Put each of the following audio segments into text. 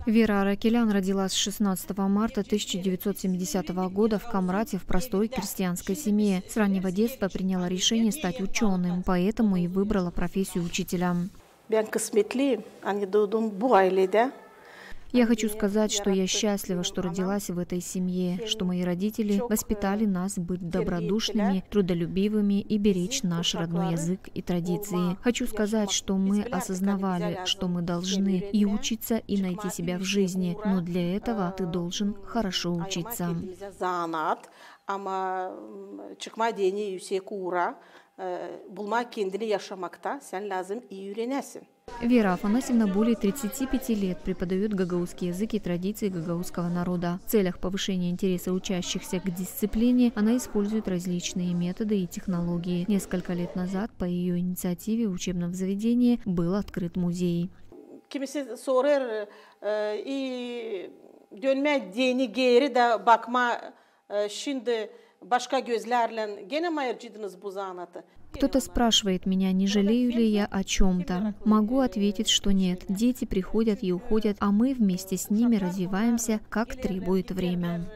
Вера Аракелян родилась 16 марта 1970 года в Камрате в простой крестьянской семье. С раннего детства приняла решение стать ученым, поэтому и выбрала профессию учителя. Я хочу сказать, что я счастлива, что родилась в этой семье, что мои родители воспитали нас быть добродушными, трудолюбивыми и беречь наш родной язык и традиции. Хочу сказать, что мы осознавали, что мы должны и учиться, и найти себя в жизни, но для этого ты должен хорошо учиться. Вера Афанасьевна более 35 лет преподает гагаузский язык и традиции гагаузского народа. В целях повышения интереса учащихся к дисциплине она использует различные методы и технологии. Несколько лет назад по ее инициативе в учебном заведении был открыт музей. Кто-то спрашивает меня, не жалею ли я о чем-то. Могу ответить, что нет. Дети приходят и уходят, а мы вместе с ними развиваемся, как требует время.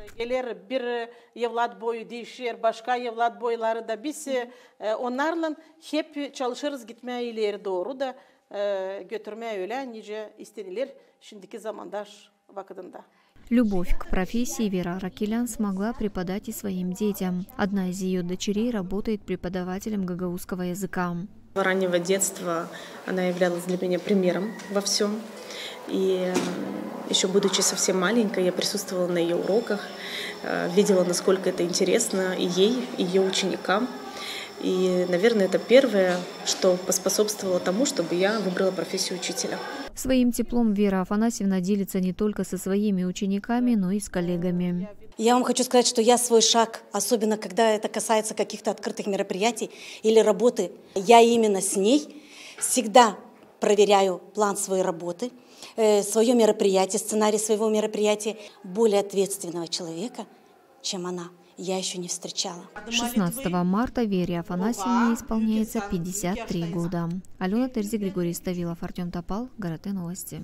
Любовь к профессии Вера Аракелян смогла преподать и своим детям. Одна из ее дочерей работает преподавателем гагаузского языка. С раннего детства она являлась для меня примером во всем. И еще будучи совсем маленькой, я присутствовала на ее уроках, видела, насколько это интересно и ей, и ее ученикам. И, наверное, это первое, что поспособствовало тому, чтобы я выбрала профессию учителя. Своим теплом Вера Афанасьевна делится не только со своими учениками, но и с коллегами. Я вам хочу сказать, что я свой шаг, особенно когда это касается каких-то открытых мероприятий или работы, я именно с ней всегда проверяю план своей работы, свое мероприятие, сценарий своего мероприятия. Более ответственного человека, чем она, я еще не встречала. 16 марта Вере Афанасьевне исполняется 53 года. Алена Терзи, Григорий Ставилов, Артем Топал, ГРТ Новости.